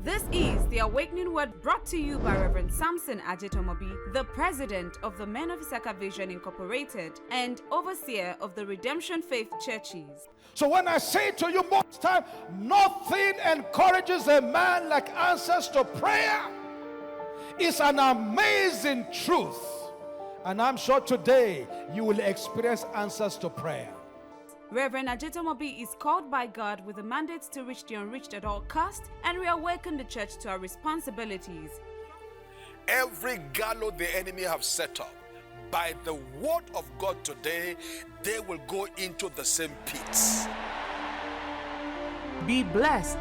This is the Awakening Word brought to you by Reverend Samson Ajetomobi, the President of the Men of Issachar Vision Incorporated and Overseer of the Redemption Faith Churches. So when I say to you most time, nothing encourages a man like answers to prayer. It's an amazing truth. And I'm sure today you will experience answers to prayer. Reverend Ajetomobi is called by God with a mandate to reach the unreached at all cost and reawaken the church to our responsibilities. Every gallows the enemy have set up, by the word of God today, they will go into the same pits. Be blessed.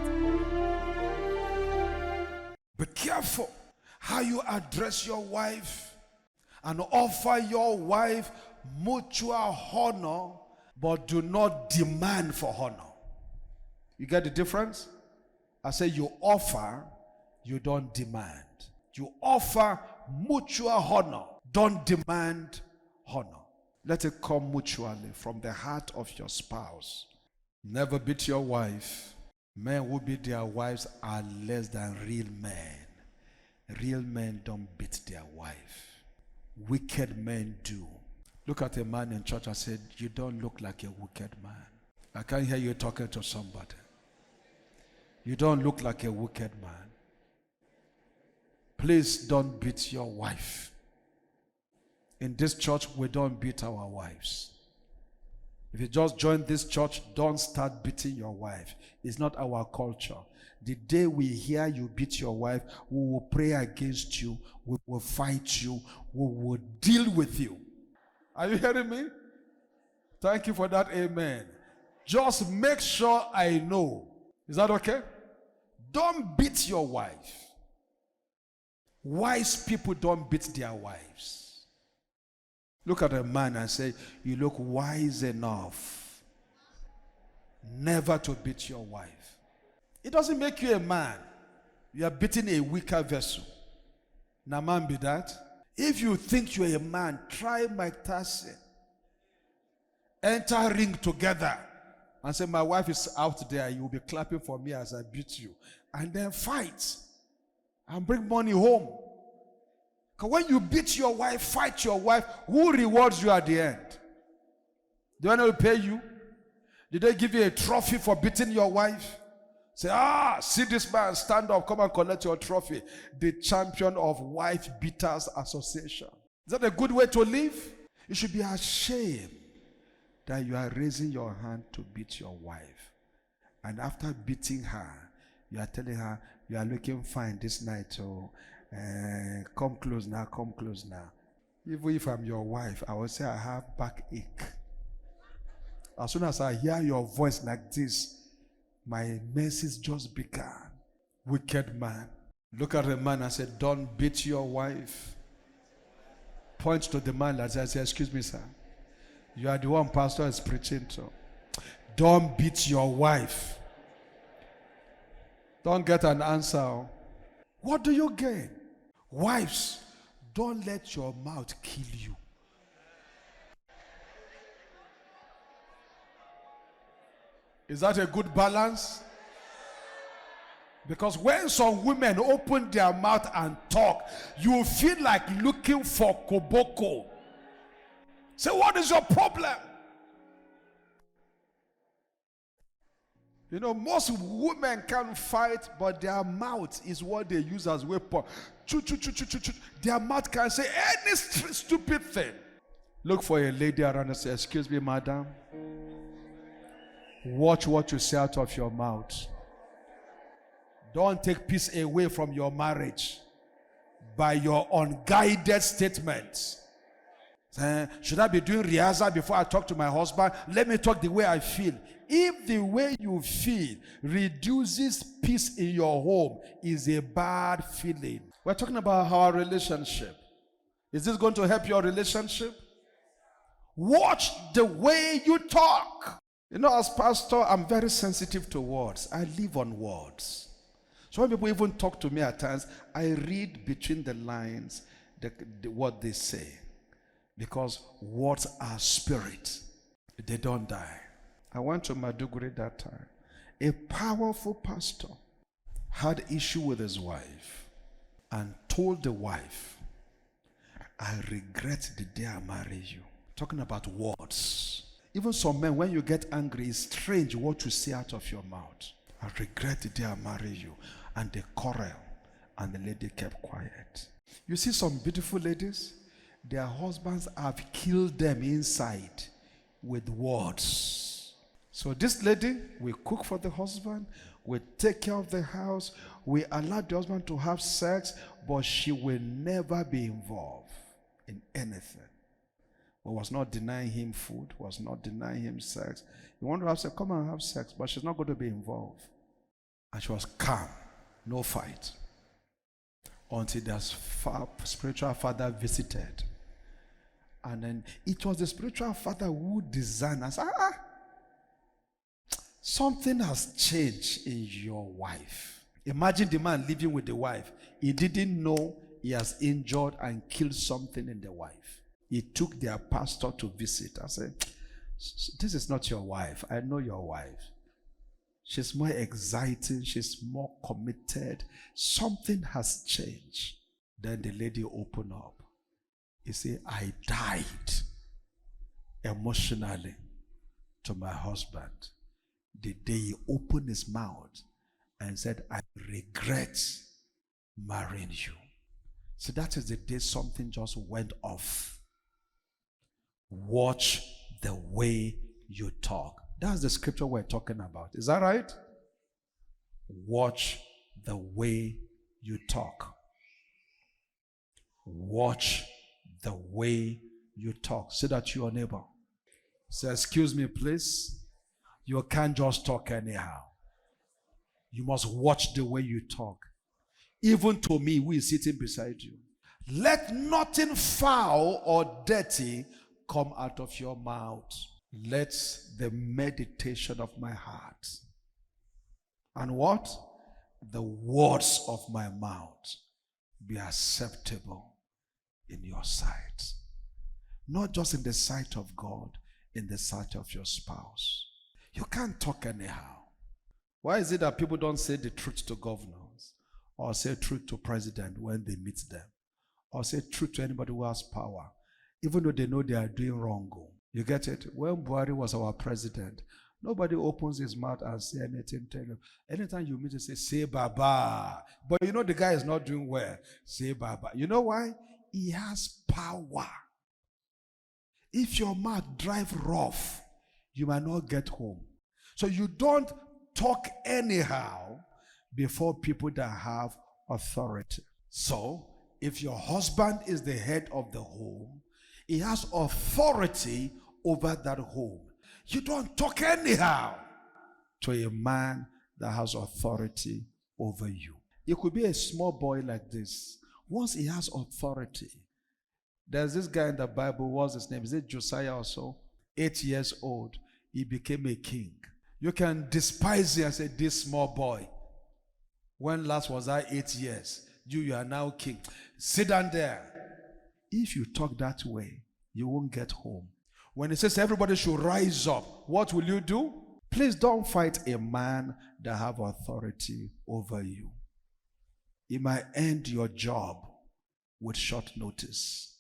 Be careful how you address your wife and offer your wife mutual honor, but do not demand for honor. You get the difference? I say you offer, you don't demand. You offer mutual honor, don't demand honor. Let it come mutually from the heart of your spouse. Never beat your wife. Men who beat their wives are less than real men. Real men don't beat their wife. Wicked men do. Look at a man in church and said, you don't look like a wicked man. I can't hear you talking to somebody. You don't look like a wicked man. Please don't beat your wife. In this church, we don't beat our wives. If you just join this church, don't start beating your wife. It's not our culture. The day we hear you beat your wife, we will pray against you, we will fight you, we will deal with you. Are you hearing me? Thank you for that, amen. Just make sure I know. Is that okay? Don't beat your wife. Wise people don't beat their wives. Look at a man and say, you look wise enough never to beat your wife. It doesn't make you a man. You are beating a weaker vessel. Now, man, be that. If you think you're a man, try Mike Tyson. Enter ring together and say, my wife is out there. You will be clapping for me as I beat you. And then fight and bring money home. Because when you beat your wife, fight your wife, who rewards you at the end? Do anyone pay you? Did they give you a trophy for beating your wife? Say, see this man, stand up, come and collect your trophy. The champion of Wife Beaters Association. Is that a good way to live? You should be ashamed that you are raising your hand to beat your wife. And after beating her, you are telling her, you are looking fine this night, so come close now, come close now. Even if I'm your wife, I will say I have backache. As soon as I hear your voice like this, my message just began. Wicked man. Look at the man and say, don't beat your wife. Point to the man and say, excuse me, sir. You are the one pastor is preaching to. Don't beat your wife. Don't get an answer. What do you gain? Wives, don't let your mouth kill you. Is that a good balance? Because when some women open their mouth and talk, you feel like looking for koboko. Say, what is your problem? You know, most women can fight, but their mouth is what they use as weapon. Their mouth can say any stupid thing. Look for a lady around and say, excuse me, madam. Watch what you say out of your mouth. Don't take peace away from your marriage by your unguided statements. Should I be doing rehearsal before I talk to my husband? Let me talk the way I feel. If the way you feel reduces peace in your home, is a bad feeling. We're talking about our relationship. Is this going to help your relationship? Watch the way you talk. You know, as pastor, I'm very sensitive to words. I live on words. So when people even talk to me at times, I read between the lines what they say. Because words are spirit. They don't die. I went to Maduguri that time. A powerful pastor. had issue with his wife and told the wife, I regret the day I married you. Talking about words. Even some men, when you get angry, it's strange what you say out of your mouth. I regret the day I married you. And they quarrel, and the lady kept quiet. You see some beautiful ladies, their husbands have killed them inside with words. So this lady will cook for the husband, will take care of the house, will allow the husband to have sex, but she will never be involved in anything. But was not denying him food, was not denying him sex. You want to have sex, come and have sex, but she's not going to be involved. And she was calm, no fight. Until their spiritual father visited. And then it was the spiritual father who designed and said, something has changed in your wife. Imagine the man living with the wife. He didn't know he has injured and killed something in the wife. He took their pastor to visit. I said, this is not your wife. I know your wife. She's more exciting. She's more committed. Something has changed. Then the lady opened up. He said, I died emotionally to my husband the day he opened his mouth and said, I regret marrying you. So that is the day something just went off. Watch the way you talk. That's the scripture we're talking about. Is that right? Watch the way you talk. Watch the way you talk. Say that to your neighbor. Say, excuse me, please. You can't just talk anyhow. You must watch the way you talk. Even to me, who is sitting beside you. Let nothing foul or dirty come out of your mouth. Let the meditation of my heart and what? The words of my mouth be acceptable in your sight. Not just in the sight of God, in the sight of your spouse. You can't talk anyhow. Why is it that people don't say the truth to governors or say truth to president when they meet them or say truth to anybody who has power, even though they know they are doing wrong? You get it? When Buhari was our president, nobody opens his mouth and say anything to him. Anytime you meet him, say Baba. But you know the guy is not doing well. Say Baba. You know why? He has power. If your mouth drive rough, you might not get home. So you don't talk anyhow before people that have authority. So if your husband is the head of the home, he has authority over that home. You don't talk anyhow to a man that has authority over you. It could be a small boy like this. Once he has authority, there's this guy in the Bible, what's his name? Is it Josiah or so? 8 years old. He became a king. You can despise him and say, this small boy. When last was I 8 years? You are now king. Sit down there. If you talk that way, you won't get home. When it says everybody should rise up, what will you do? Please don't fight a man that have authority over you. It might end your job with short notice.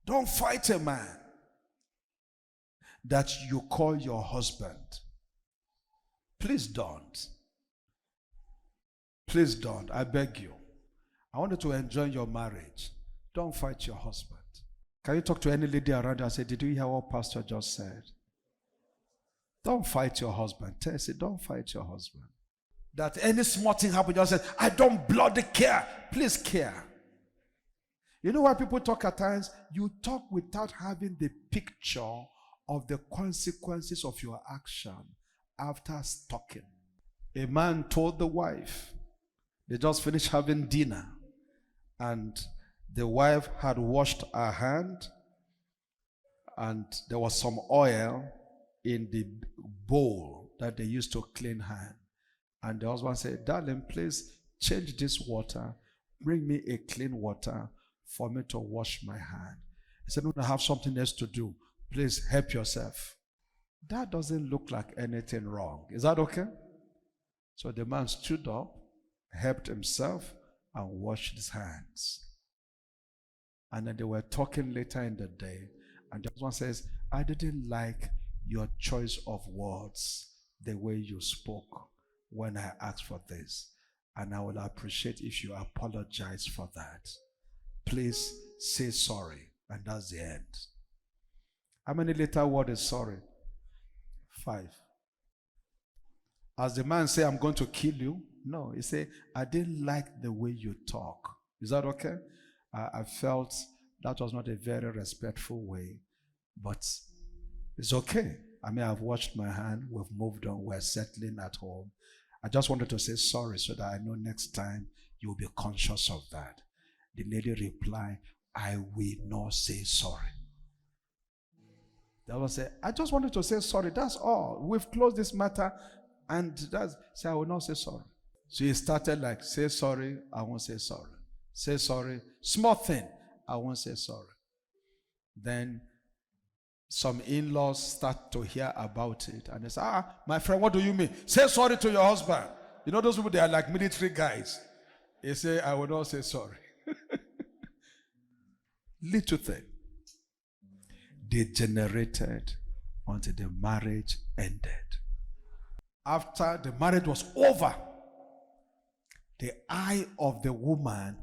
Don't fight a man that you call your husband. Please don't. Please don't. I beg you. I want you to enjoy your marriage. Don't fight your husband. Can you talk to any lady around you and say, did you hear what Pastor just said? Don't fight your husband. Tell her, don't fight your husband. That any small thing happens, just say, I don't bloody care. Please care. You know why people talk at times? You talk without having the picture of the consequences of your action after talking. A man told the wife, they just finished having dinner, and the wife had washed her hand, and there was some oil in the bowl that they used to clean hand. And the husband said, darling, please change this water. Bring me a clean water for me to wash my hand. He said, no, I have something else to do. Please help yourself. That doesn't look like anything wrong. Is that okay? So the man stood up helped himself, and washed his hands. And then they were talking later in the day, and the husband says, I didn't like your choice of words, the way you spoke when I asked for this. And I will appreciate if you apologize for that. Please say sorry. And that's the end. How many later word is sorry? 5. As the man say, I'm going to kill you. No, he say, I didn't like the way you talk. Is that okay? I felt that was not a very respectful way, but it's okay. I mean, I've washed my hand. We've moved on. We're settling at home. I just wanted to say sorry so that I know next time you'll be conscious of that. The lady replied, I will not say sorry. The other said, I just wanted to say sorry. That's all. We've closed this matter. And that's, say, I will not say sorry. So he started like, say sorry, I won't say sorry. Say sorry. Small thing, I won't say sorry. Then some in-laws start to hear about it. And they say, my friend, what do you mean? Say sorry to your husband. You know those people, they are like military guys. They say, I will not say sorry. Little thing. Degenerated until the marriage ended. After the marriage was over, the eye of the woman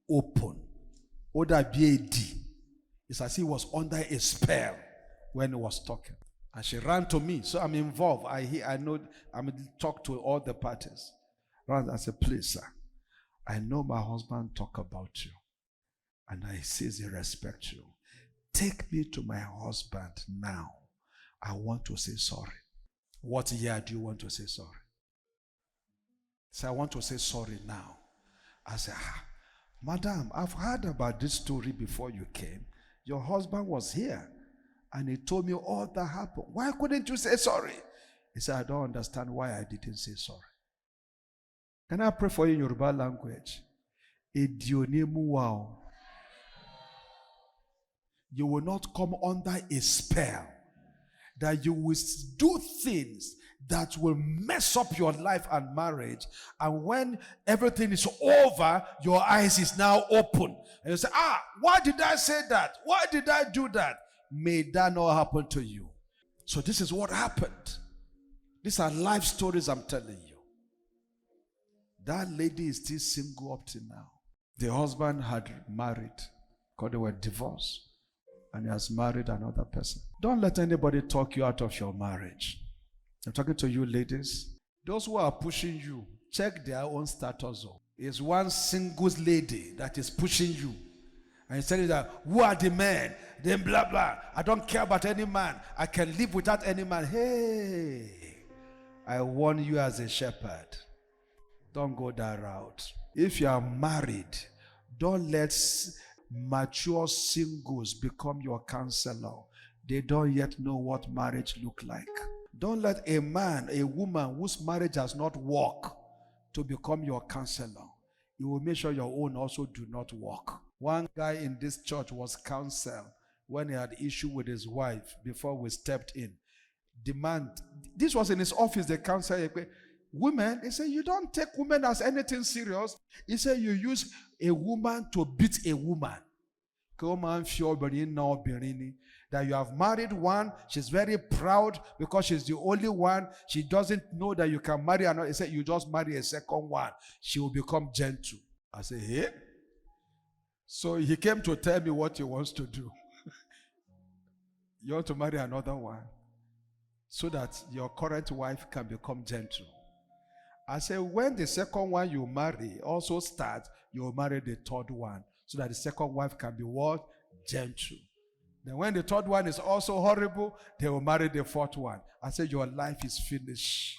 opened. Oda BAD. It's as if he was under a spell when he was talking. And she ran to me. So I'm involved. I know, I'm talk to all the parties. Ran and said, please, sir, I know my husband talk about you. And I says he respects you. Take me to my husband now. I want to say sorry. What year do you want to say sorry? So I want to say sorry now. I said, madam, I've heard about this story before you came. Your husband was here and he told me all that happened. Why couldn't you say sorry? He said, I don't understand why I didn't say sorry. Can I pray for you in Yoruba language? You will not come under a spell that you will do things that will mess up your life and marriage. And when everything is over, your eyes is now open. And you say, why did I say that? Why did I do that? May that not happen to you. So this is what happened. These are life stories I'm telling you. That lady is still single up to now. The husband had married because they were divorced. And he has married another person. Don't let anybody talk you out of your marriage. I'm talking to you ladies. Those who are pushing you, check their own status. It's one single lady that is pushing you. And he's telling you that, who are the men? Then blah, blah. I don't care about any man. I can live without any man. Hey, I warn you as a shepherd. Don't go that route. If you are married, don't let mature singles become your counselor. They don't yet know what marriage look like. Don't let a man, a woman whose marriage has not worked to become your counselor. You will make sure your own also do not work. One guy in this church was counseled when he had issue with his wife before we stepped in. This was in his office, the counselor. Women, he said, you don't take women as anything serious. He said, you use a woman to beat a woman. That you have married one, she's very proud because she's the only one. She doesn't know that you can marry another. He said, you just marry a second one. She will become gentle. I said, hey? So he came to tell me what he wants to do. You want to marry another one so that your current wife can become gentle. I said, when the second one you marry also starts, you will marry the third one so that the second wife can be what? Gentle. Then when the third one is also horrible, they will marry the fourth one. I said, your life is finished.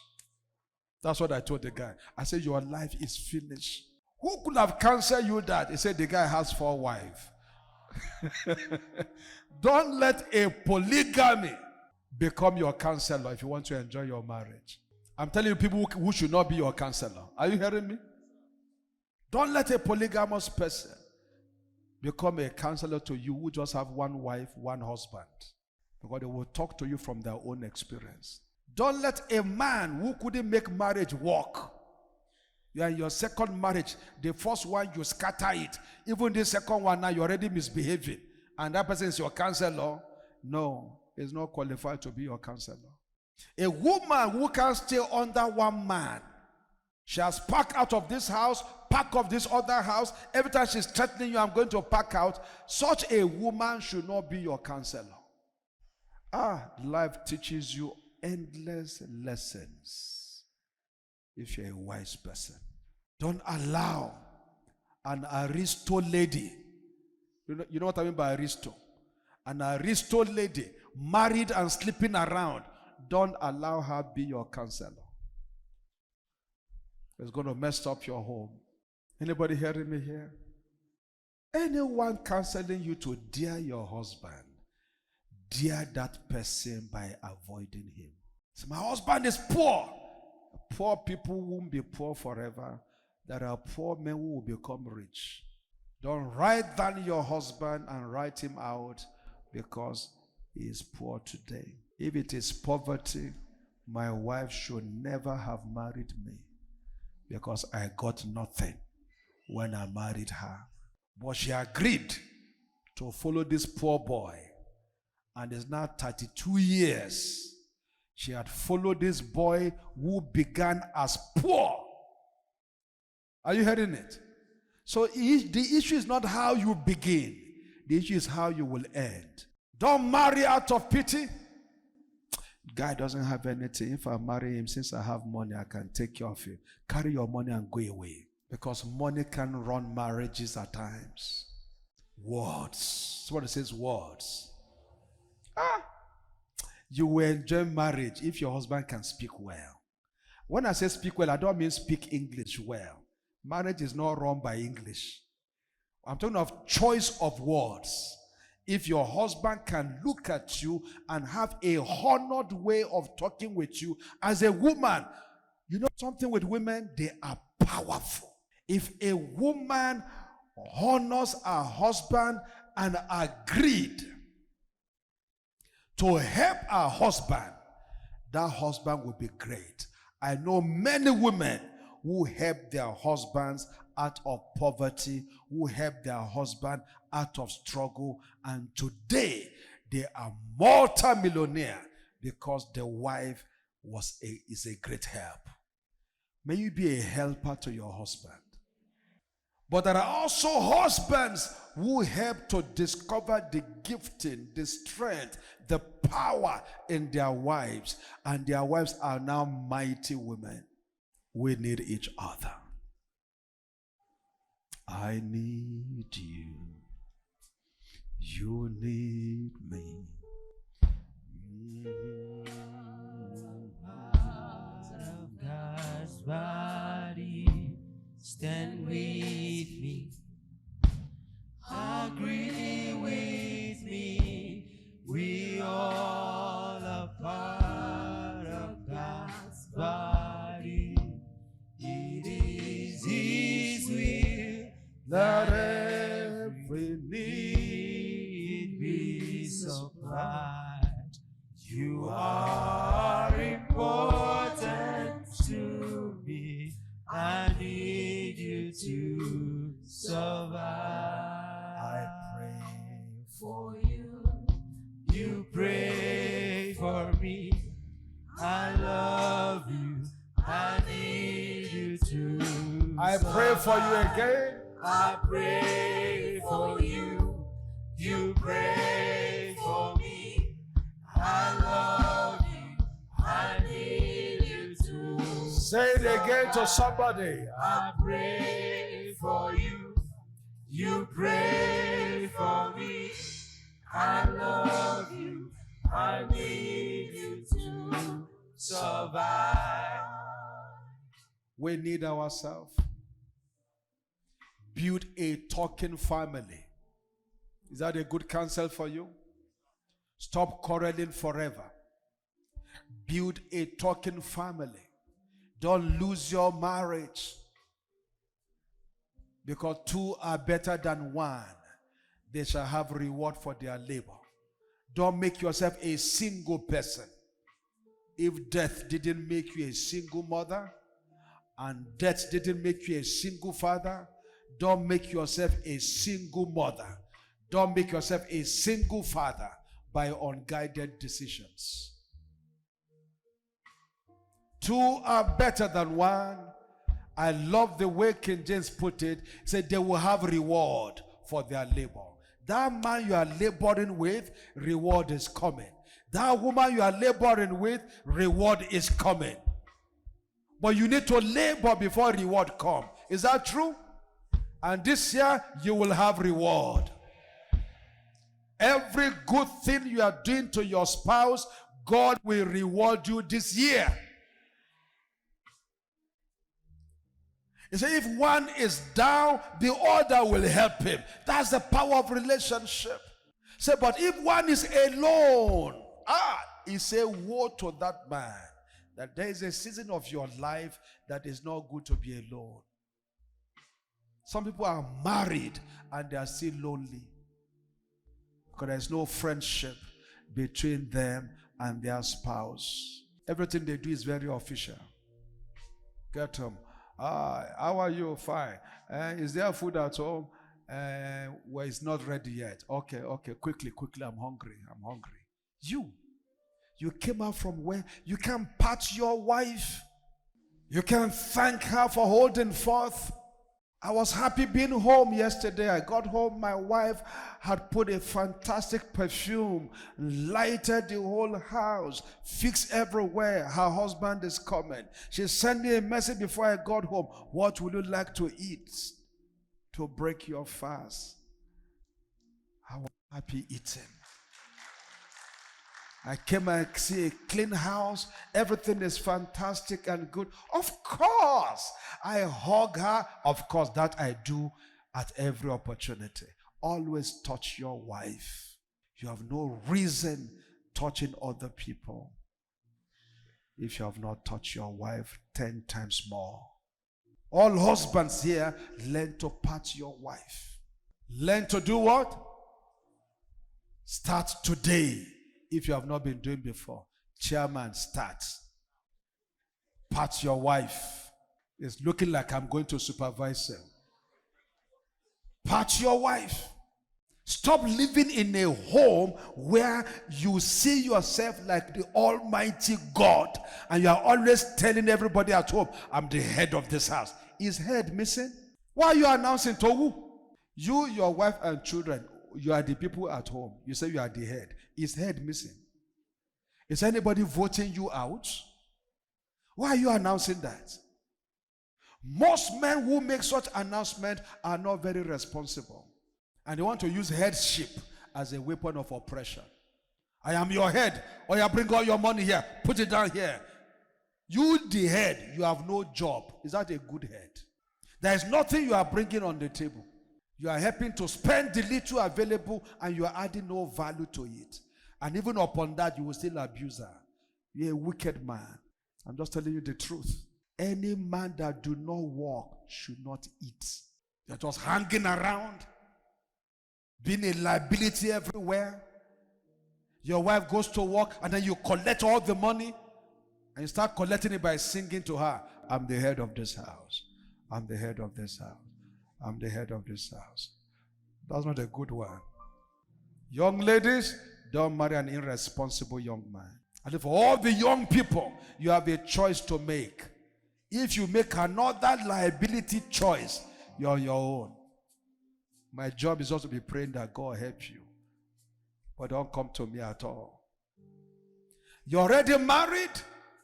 That's what I told the guy. I said, your life is finished. Who could have counseled you that? He said, the guy has 4 wives. Don't let a polygamy become your counselor if you want to enjoy your marriage. I'm telling you, people who should not be your counselor. Are you hearing me? Don't let a polygamous person become a counselor to you who just have 1 wife, 1 husband. Because they will talk to you from their own experience. Don't let a man who couldn't make marriage work You are in your second marriage. The first one, you scatter it. Even the second one, now you're already misbehaving. And that person is your counselor. No, he's not qualified to be your counselor. A woman who can stay under one man, she has packed out of this house, pack of this other house. Every time she's threatening you, I'm going to pack out. Such a woman should not be your counselor. Life teaches you endless lessons if you're a wise person. Don't allow an aristo lady. You know what I mean by aristo? An aristo lady, married and sleeping around. Don't allow her be your counselor. It's going to mess up your home. Anybody hearing me here? Anyone counseling you to dare your husband, dare that person by avoiding him. So my husband is poor. Poor people won't be poor forever. There are poor men who will become rich. Don't write down your husband and write him out because he is poor today. If it is poverty, my wife should never have married me because I got nothing when I married her. But she agreed to follow this poor boy, and it's now 32 years. She had followed this boy who began as poor. Are you hearing it? So the issue is not how you begin. The issue is how you will end. Don't marry out of pity. Guy doesn't have anything. If I marry him, since I have money, I can take care of him. Carry your money and go away. Because money can run marriages at times. Words. That's what it says, words. You will enjoy marriage if your husband can speak well. When I say speak well, I don't mean speak English well. Marriage is not run by English. I'm talking of choice of words. If your husband can look at you and have a honored way of talking with you as a woman, you know something with women? They are powerful. If a woman honors her husband and agreed to help her husband, that husband will be great. I know many women who help their husbands out of poverty, who help their husband out of struggle, and today they are multi-millionaire because the wife is a great help. May you be a helper to your husband. But there are also husbands who help to discover the gifting, the strength, the power in their wives, and their wives are now mighty women. We need each other. I need you. You need me. Part of God's body, stand with me. Agree with me. We all are part of God's body. It is His will that every need be supplied. You are important to me. I need you to survive. I pray For you, you pray for me. I love you. I need you to I pray for you again. I pray for you. You pray for me. I love you. I need you to Say it again to somebody. I pray for you. You pray for me. I love you. I need you to survive. We need ourselves. Build a talking family. Is that a good counsel for you? Stop quarreling forever. Build a talking family. Don't lose your marriage. Because two are better than one. They shall have reward for their labor. Don't make yourself a single person. If death didn't make you a single mother, and death didn't make you a single father, don't make yourself a single mother. Don't make yourself a single father by unguided decisions. Two are better than one. I love the way King James put it. He said they will have reward for their labor. That man you are laboring with, reward is coming. That woman you are laboring with, reward is coming. But you need to labor before reward comes. Is that true? And this year, you will have reward. Every good thing you are doing to your spouse, God will reward you this year. He said, if one is down, the other will help him. That's the power of relationship. Say, but if one is alone, he said, woe to that man. That there is a season of your life that is not good to be alone. Some people are married and they are still lonely because there is no friendship between them and their spouse. Everything they do is very official. Get them. How are you? Fine. Is there food at home? Well, it's not ready yet. Okay. Quickly. I'm hungry. You came out from where? You can pat your wife. You can thank her for holding forth. I was happy being home yesterday. I got home. My wife had put a fantastic perfume, lighted the whole house, fixed everywhere. Her husband is coming. She sent me a message before I got home. What would you like to eat to break your fast? I was happy eating. I came and see a clean house. Everything is fantastic and good. Of course, I hug her. Of course, that I do at every opportunity. Always touch your wife. You have no reason touching other people if you have not touched your wife 10 times more. All husbands here, learn to pat your wife. Learn to do what? Start today. If you have not been doing before, chairman, start. Pat your wife. It's looking like I'm going to supervise her. Pat your wife. Stop living in a home where you see yourself like the Almighty God and you are always telling everybody at home, I'm the head of this house. Is head missing? Why are you announcing to who? You, your wife and children, you are the people at home. You say you are the head. Is head missing? Is anybody voting you out? Why are you announcing that? Most men who make such announcement are not very responsible. And they want to use headship as a weapon of oppression. I am your head. Or you bring all your money here. Put it down here. You the head, you have no job. Is that a good head? There is nothing you are bringing on the table. You are helping to spend the little available and you are adding no value to it. And even upon that, you will still abuse her. You're a wicked man. I'm just telling you the truth. Any man that do not work should not eat. You're just hanging around, being a liability everywhere. Your wife goes to work and then you collect all the money and you start collecting it by singing to her, I'm the head of this house. I'm the head of this house. I'm the head of this house. That's not a good one. Young ladies, don't marry an irresponsible young man. And for all the young people, you have a choice to make. If you make another liability choice, you're on your own. My job is also to be praying that God help you. But don't come to me at all. You're already married,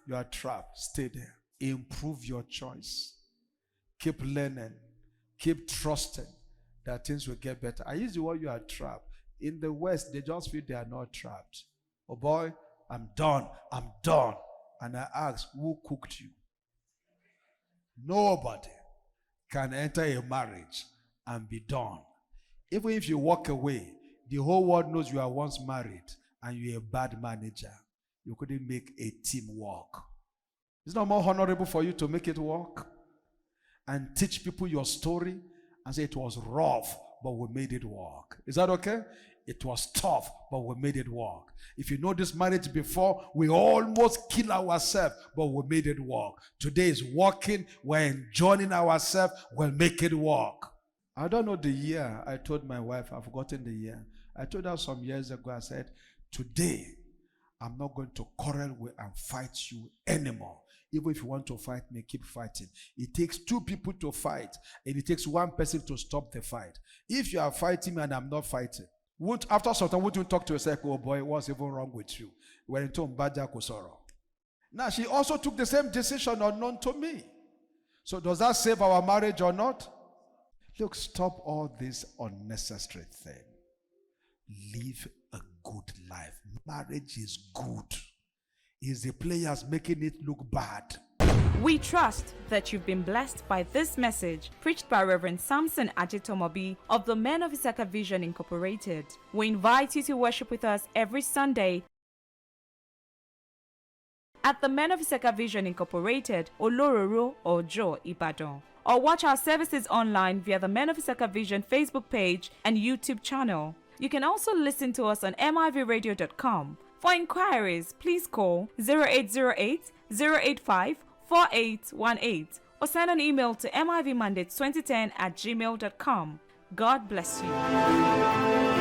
you are trapped. Stay there. Improve your choice. Keep learning. Keep trusting that things will get better. I use the word you are trapped. In the West, they just feel they are not trapped. Oh boy, I'm done. And I ask, who cooked you? Nobody can enter a marriage and be done. Even if you walk away, the whole world knows you are once married and you're a bad manager. You couldn't make a team work. It's not more honorable for you to make it work and teach people your story and say it was rough, but we made it work. Is that okay? It was tough, but we made it work. If you know this marriage before, we almost kill ourselves, but we made it work. Today is working. We're enjoying ourselves. We'll make it work. I don't know the year. I told my wife, I've forgotten the year. I told her some years ago, I said, today, I'm not going to quarrel with and fight you anymore. Even if you want to fight me, keep fighting. It takes two people to fight, and it takes one person to stop the fight. If you are fighting me and I'm not fighting, after some time, won't you talk to yourself, oh boy, what's even wrong with you? Now, she also took the same decision unknown to me. So does that save our marriage or not? Look, stop all this unnecessary thing. Live a good life. Marriage is good. It's the players making it look bad. We trust that you've been blessed by this message preached by Reverend Samson Ajetomobi of the Men of Issachar Vision Incorporated. We invite you to worship with us every Sunday at the Men of Issachar Vision Incorporated, Olororo, Ojo, Ibadan. Or watch our services online via the Men of Issachar Vision Facebook page and YouTube channel. You can also listen to us on mivradio.com. For inquiries, please call 0808 085 4818 or send an email to mivmandates2010@gmail.com. God bless you.